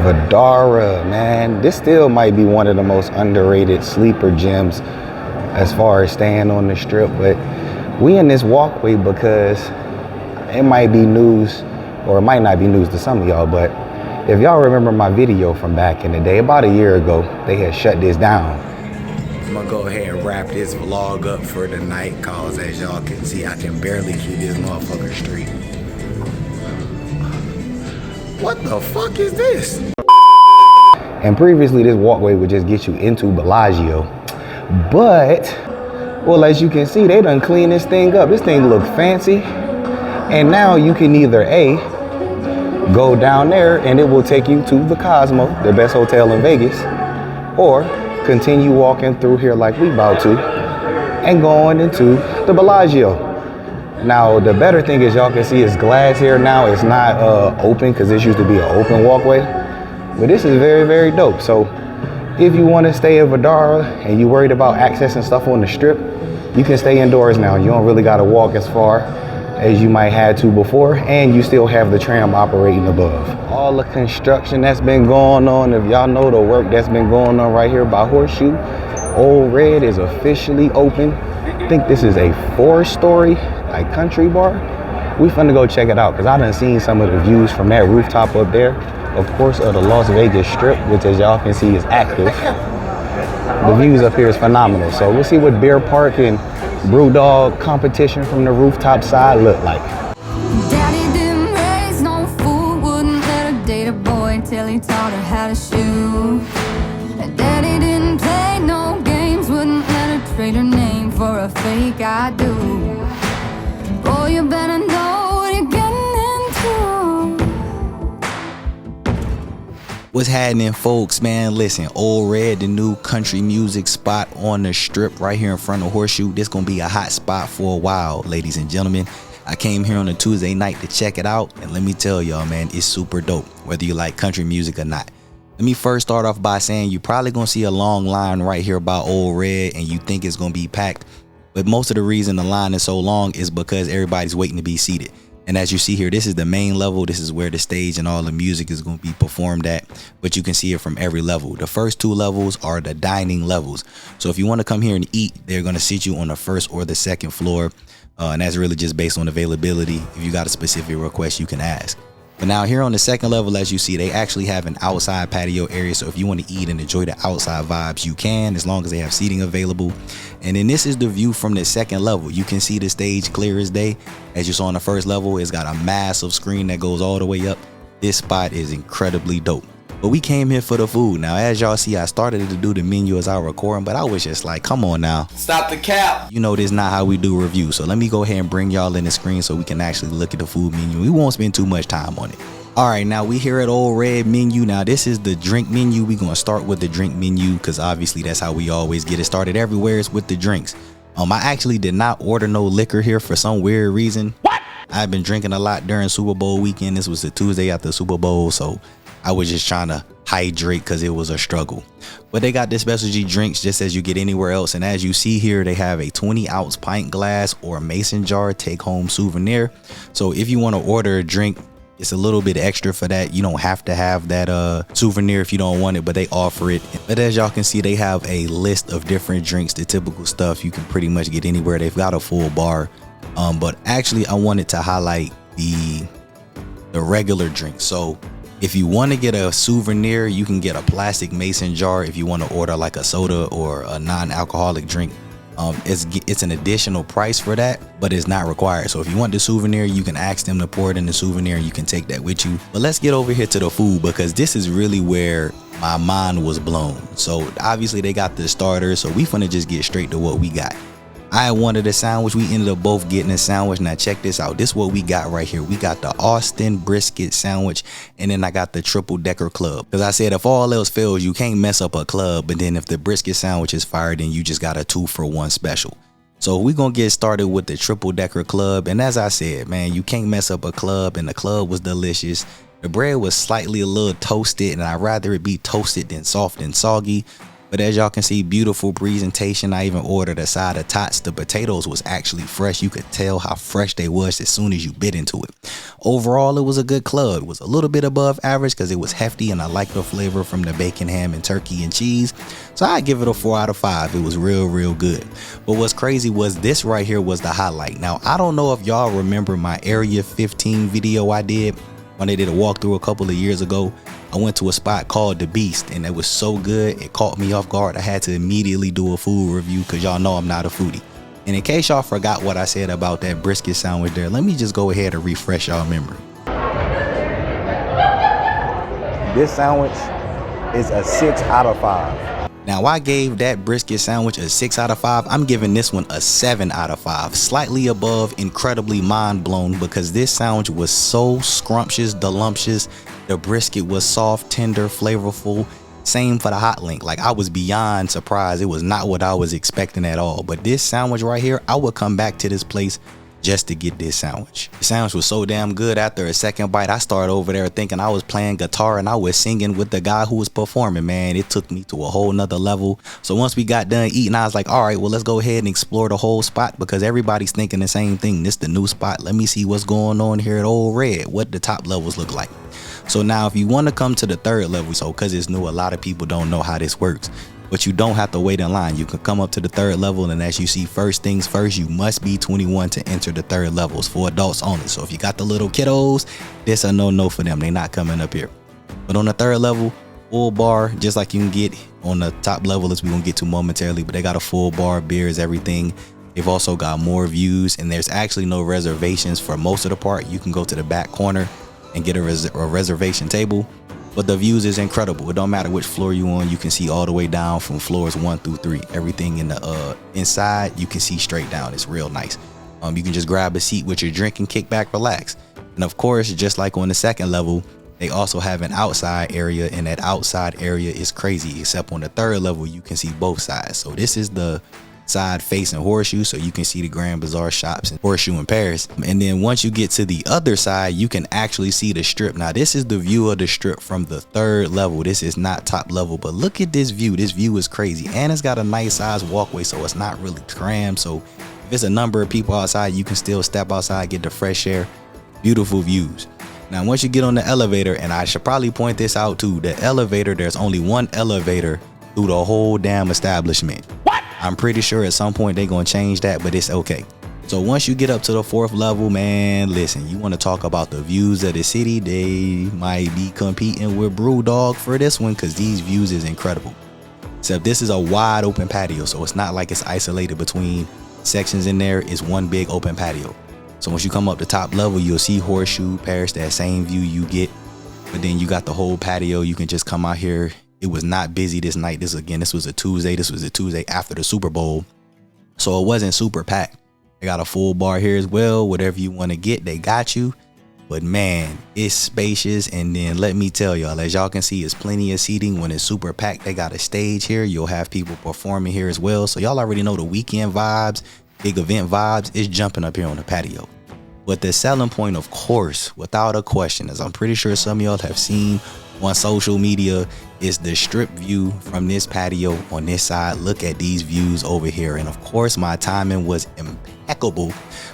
Vidara, man, this still might be one of the most underrated sleeper gyms as far as staying on the strip, but we in this walkway because it might be news, or it might not be news to some of y'all, but if y'all remember my video from back in the day, about a year ago, they had shut this down. I'm gonna go ahead and wrap this vlog up for the night, cause as y'all can see, I can barely keep this motherfucker straight. What the fuck is this? And previously this walkway would just get you into Bellagio, but, well, as you can see, they done clean this thing up. This thing look fancy, and now you can either A, go down there and it will take you to the Cosmo, the best hotel in Vegas, or continue walking through here like we about to and going into the Bellagio. Now the better thing is y'all can see it's glass here now. It's not open, because this used to be an open walkway, but this is very, very dope. So if you want to stay at Vidara and you're worried about accessing stuff on the strip, you can stay indoors now. You don't really got to walk as far as you might have to before, and you still have the tram operating above. All the construction that's been going on, if y'all know the work that's been going on right here by Horseshoe, Ole Red is officially open. I think this is a 4-story like country bar. We finna go check it out, because I done seen some of the views from that rooftop up there, of course, of the Las Vegas Strip, which as y'all can see is active. The views up here is phenomenal. So we'll see what beer park and brew dog competition from the rooftop side look like. Daddy didn't raise no fool, wouldn't let her date a boy till he taught her how to shoot. And Daddy didn't play no games, wouldn't let her trade her name for a fake I do. Boy, you better know what you're getting into. What's happening, folks, man? Listen, Ole Red, the new country music spot on the strip right here in front of Horseshoe. This gonna be a hot spot for a while, ladies and gentlemen. I came here on a Tuesday night to check it out, and let me tell y'all, man, it's super dope, whether you like country music or not. Let me first start off by saying you're probably gonna see a long line right here by Ole Red, and you think it's gonna be packed, but most of the reason the line is so long is because everybody's waiting to be seated. And as you see here, this is the main level. This is where the stage and all the music is going to be performed at, but you can see it from every level. The first 2 levels are the dining levels. So if you want to come here and eat, they're going to seat you on the first or the second floor. And that's really just based on availability. If you got a specific request, you can ask. But now here on the second level, as you see, they actually have an outside patio area. So if you want to eat and enjoy the outside vibes, you can, as long as they have seating available. And then this is the view from the second level. You can see the stage clear as day. As you saw on the first level, it's got a massive screen that goes all the way up. This spot is incredibly dope. But we came here for the food. Now, as y'all see, I started to do the menu as I recording, but I was just like, come on now. Stop the cap. You know, this is not how we do reviews. So let me go ahead and bring y'all in the screen so we can actually look at the food menu. We won't spend too much time on it. All right, now we here at Ole Red menu. Now this is the drink menu. We're gonna start with the drink menu because obviously that's how we always get it started everywhere, is with the drinks. I actually did not order no liquor here for some weird reason. What? I've been drinking a lot during Super Bowl weekend. This was the Tuesday after Super Bowl, so I was just trying to hydrate because it was a struggle. But they got the specialty drinks just as you get anywhere else, and as you see here, they have a 20-ounce pint glass or a mason jar take-home souvenir. So if you want to order a drink, it's a little bit extra for that. You don't have to have that souvenir if you don't want it, but they offer it. But as y'all can see, they have a list of different drinks, the typical stuff you can pretty much get anywhere. They've got a full bar. But actually, I wanted to highlight the regular drinks. So if you want to get a souvenir, you can get a plastic mason jar if you want to order like a soda or a non-alcoholic drink. It's an additional price for that, but it's not required. So if you want the souvenir, you can ask them to pour it in the souvenir and you can take that with you. But let's get over here to the food, because this is really where my mind was blown. So obviously they got the starters, so we finna just get straight to what we got. I wanted a sandwich. We ended up both getting a sandwich. Now check this out. This is what we got right here. We got the Austin brisket sandwich, and then I got the triple decker club. Because I said if all else fails, you can't mess up a club. But then if the brisket sandwich is fire, then you just got a 2-for-1 special. So we're going to get started with the triple decker club. And as I said, man, you can't mess up a club, and the club was delicious. The bread was slightly a little toasted, and I'd rather it be toasted than soft and soggy. But as y'all can see, beautiful presentation. I even ordered a side of tots. The potatoes was actually fresh. You could tell how fresh they was as soon as you bit into it. Overall, it was a good club. It was a little bit above average because it was hefty and I like the flavor from the bacon, ham, and turkey and cheese. So I give it a 4 out of 5. It was real good. But what's crazy was this right here was the highlight. Now, I don't know if y'all remember my Area 15 video I did when they did a walkthrough a couple of years ago. I went to a spot called The Beast and it was so good, it caught me off guard. I had to immediately do a food review because y'all know I'm not a foodie. And in case y'all forgot what I said about that brisket sandwich there, let me just go ahead and refresh y'all memory. This sandwich is a 6 out of 5. Now, I gave that brisket sandwich a 6 out of 5. I'm giving this one a 7 out of 5. Slightly above incredibly mind blown because this sandwich was so scrumptious, delumptious. The brisket was soft, tender, flavorful. Same for the hot link. Like, I was beyond surprised. It was not what I was expecting at all. But this sandwich right here, I would come back to this place just to get this sandwich. The sandwich was so damn good. After a second bite, I started over there thinking I was playing guitar and I was singing with the guy who was performing. Man, it took me to a whole nother level. So once we got done eating, I was like, all right, well, let's go ahead and explore the whole spot because everybody's thinking the same thing. This the new spot. Let me see what's going on here at Ole Red, what the top levels look like. So now if you want to come to the third level, so because it's new, a lot of people don't know how this works. But you don't have to wait in line. You can come up to the third level, and as you see, first things first, you must be 21 to enter the third levels for adults only. So if you got the little kiddos, this a no for them. They're not coming up here. But on the third level, full bar, just like you can get on the top level, as we're gonna get to momentarily, but they got a full bar, beers, everything. They've also got more views, and there's actually no reservations for most of the part. You can go to the back corner and get a reservation table. But the views is incredible. It don't matter which floor you on. You can see all the way down from floors 1 through 3. Everything in the inside, you can see straight down. It's real nice. You can just grab a seat with your drink and kick back, relax. And of course, just like on the second level, they also have an outside area, and that outside area is crazy. Except on the third level, you can see both sides. So this is the side facing Horseshoe, so you can see the Grand Bazaar shops and Horseshoe in Paris. And then once you get to the other side, you can actually see the strip. Now this is the view of the strip from the third level. This is not top level, but look at this view. This view is crazy, and it's got a nice size walkway, so it's not really crammed. So if it's a number of people outside, you can still step outside, get the fresh air. Beautiful views. Now once you get on the elevator, and I should probably point this out too, the elevator, there's only one elevator through the whole damn establishment. I'm pretty sure at some point they're going to change that, but it's okay. So once you get up to the fourth level, man, listen, you want to talk about the views of the city. They might be competing with Brewdog for this one because these views is incredible. Except this is a wide open patio, so it's not like it's isolated between sections in there. It's one big open patio. So once you come up the top level, you'll see Horseshoe, Paris, that same view you get. But then you got the whole patio. You can just come out here. It was not busy this night. This was a Tuesday. This was a Tuesday after the Super Bowl. So it wasn't super packed. They got a full bar here as well. Whatever you want to get, they got you. But man, it's spacious. And then let me tell y'all, as y'all can see, it's plenty of seating. When it's super packed, they got a stage here. You'll have people performing here as well. So y'all already know the weekend vibes, big event vibes is jumping up here on the patio. But the selling point, of course, without a question, as I'm pretty sure some of y'all have seen on social media, is the strip view from this patio on this side. Look at these views over here. And of course, my timing was impeccable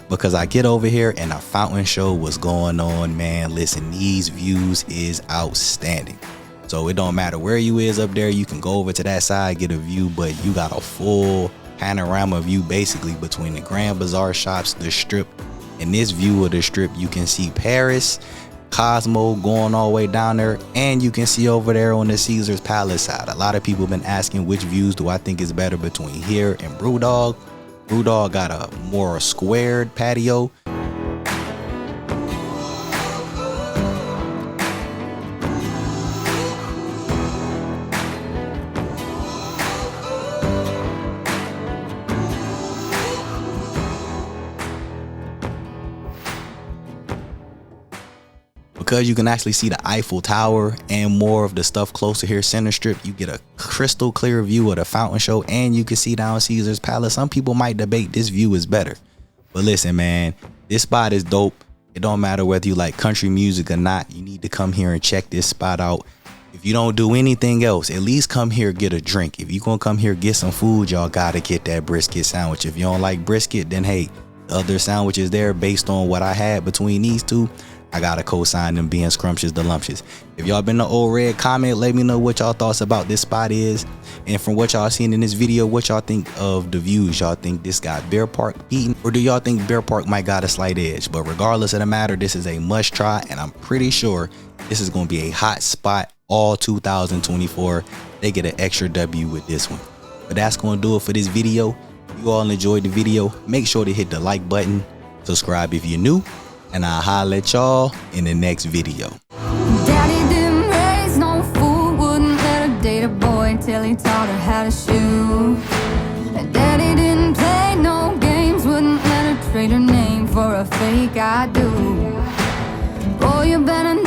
because I get over here and a fountain show was going on. Man, listen, these views is outstanding. So it don't matter where you is up there. You can go over to that side, get a view, but you got a full panorama view basically between the Grand Bazaar shops, the strip. In this view of the strip, you can see Paris, Cosmo going all the way down there, and you can see over there on the Caesar's Palace side. A lot of people have been asking which views do I think is better between here and Brewdog. Brewdog got a more squared patio. Because you can actually see the Eiffel Tower and more of the stuff closer here, center strip, you get a crystal clear view of the fountain show, and you can see down Caesar's Palace. Some people might debate this view is better, but listen, man, this spot is dope. It don't matter whether you like country music or not. You need to come here and check this spot out. If If you don't do anything else, at least come here, get a drink. If you gonna come here, get some food, y'all gotta get that brisket sandwich. If you don't like brisket, then hey, the other sandwiches there, based on what I had between these two, I gotta co-sign them being scrumptious delumptious. If y'all been to Ole Red, comment, let me know what y'all thoughts about this spot is. And from what y'all seen in this video, what y'all think of the views. Y'all think this got Bear Park beaten, or do y'all think Bear Park might got a slight edge? But regardless of the matter, this is a must try, and I'm pretty sure this is gonna be a hot spot all 2024. They get an extra W with this one. But that's gonna do it for this video. If you all enjoyed the video, make sure to hit the like button, subscribe if you're new, and I'll holler at y'all in the next video. Daddy didn't raise no fool, wouldn't let her date a boy till he taught her how to shoot. And Daddy didn't play no games, wouldn't let her trade her name for a fake I do. Boy, you better